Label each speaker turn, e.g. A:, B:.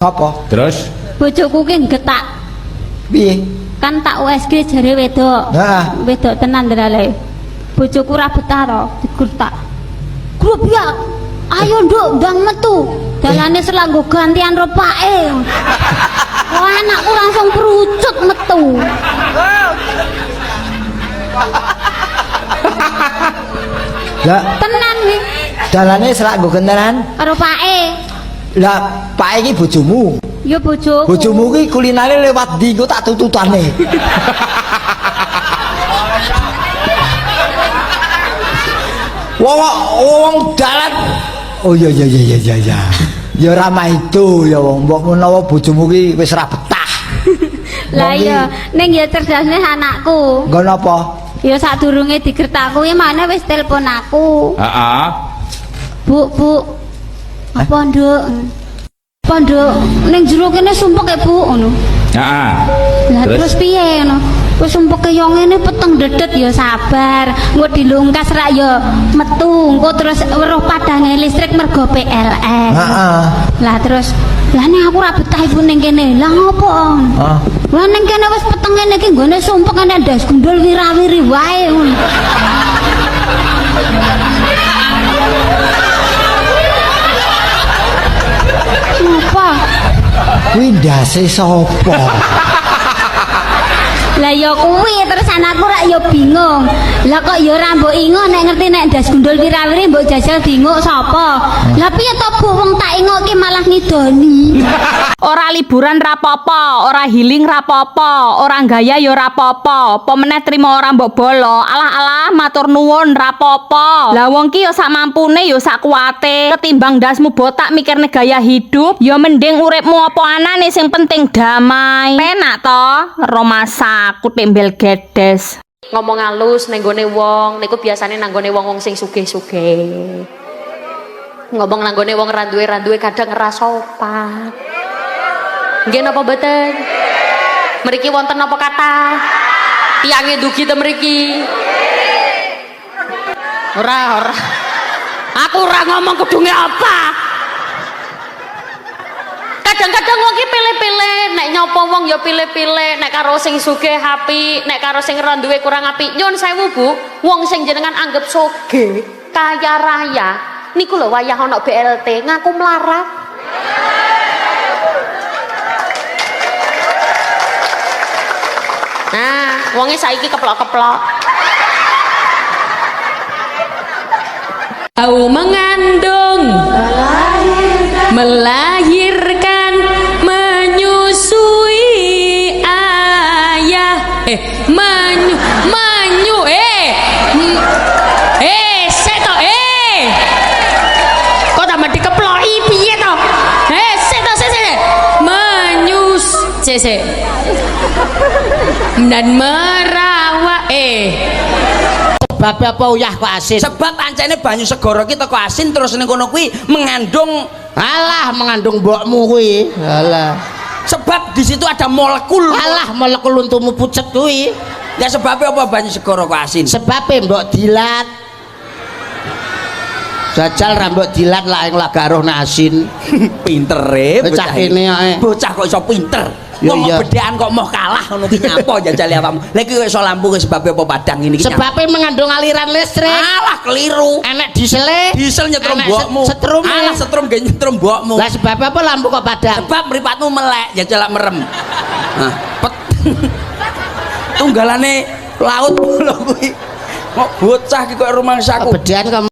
A: Apa?
B: Terus?
C: Bojoku ki getak.
A: Piye?
C: Kan tak USG jare wedok.
A: Heeh.
C: Wedok tenan ndrale. Bojoku ra betah to, digertak. Grubiak. Ayo nduk ndang metu. Dalane selanggo gantian ropake. Wah, anakku langsung perucut metu.
A: Lah,
C: Tenan wi.
A: dalane selak nggo gentenan.
C: Karo pake.
A: Lah, Pak iki bojomu.
C: Ya bojoku.
A: Bojomu ki kulinane lewat ndi engko tak tututane. Wong dalan. Oh iya. Ya ora mah itu ya wong mbok menawa bojomu ki wis ra betah.
C: Lah iya, ning ya cerdasne anakku.
A: Nggon apa?
C: Ya sadurunge digertak kuwi mana wis telepon aku.
B: Heeh.
C: Bu. Apa nduk? Apa nduk? Ning jero kene sumpek e, Bu, ngono.
B: Heeh.
C: Lah terus piye ngono? Wis sumpek yo ngene peteng dedet ya sabar. Engko dilungkas rak ya metu. Engko terus weruh padange listrik mergo PLN.
A: Heeh.
C: Lah terus lah ning aku ra betah ibu ning kene. Lah ngopo?
A: Heeh.
C: Lah ning kene wis peteng ngene iki nggone sumpek ana ndas gundul wirawiri wae ngono. Apa?
A: Kuwi ndase sapa?
C: Lah ya kuwi terus anakku rak ya bingung. Lah kok ya ora mbok ingo nek ngerti nek ndas gundul wirawiri mbok jajal dinguk sapa? Lah piye to Bu wong tak ingok ki malah ngidoni.
D: Ora liburan rapopo, ora healing rapopo, ora gaya ya rapopo. Apa meneh trimo ora mbok bolo. Alah matur nuwun rapopo. Lah wong ki ya sak mampune ya sak kuwate. Ketimbang ndasmu botak mikirne gaya hidup, ya mending uripmu apa anane sing penting damai. Penak to, romasa kutembel gedes.
E: Ngomong halus nenggone wong niku biasane nanggone wong sing sugih-sugih. Ngomong nanggone wong randuwe kadang ora sopan. Nggih napa mboten? Mriki wonten napa kathah? Tiange dugi te mriki. Ora. Aku ora ngomong kudunge apa. Kadang-kadang wong ki pilih-pilih, nek nyopo wong ya pilih-pilih, nek karo sing sugih apik, nek karo sing randuwe kurang apik. Nyun sewu Bu, wong sing jenengan anggap sugih, kaya raya, niku lho wayah ana BLT ngaku melarat. Nah, wonge saiki keplok-keplok. Au mengandung, melahirkan, menyusui ayah, seto, kok tambah dikeploki piye to? Seto, dan merawat
F: sebab apa uyah kok asin? Sebab pancene banyu segara ki teko asin terus ning kono kuwi mengandung mengandung mbokmu kuwi. Alah. Sebab di situ ada molekul. Alah, molekul untumu pucet kuwi. Ya sebabnya apa banyu segara kok asin? Sebabnya mbok dilat. Jajal rambut dilat lah yang lagaruh asin.
B: Pinter
F: bocah kene ae.
B: Bocah kok iso pinter.
F: Wong
B: bedekan kok mau kalah ngono ki nyapa jajal awakmu. Lha iki iso lampu ki sebab apa padang ini ki.
F: Sebabnya mengandung aliran listrik.
B: Alah keliru.
F: Enek diesel
B: nyetrum mbokmu.
F: Setrum.
B: Alah setrum ge nyetrum mbokmu.
F: Lah sebab apa lampu kok padang?
B: Sebab mripatmu melek jajal merem. Nah, pet. Tunggalane laut lho kuwi. Kok bocah ki kok rumangsaku.
F: Bedean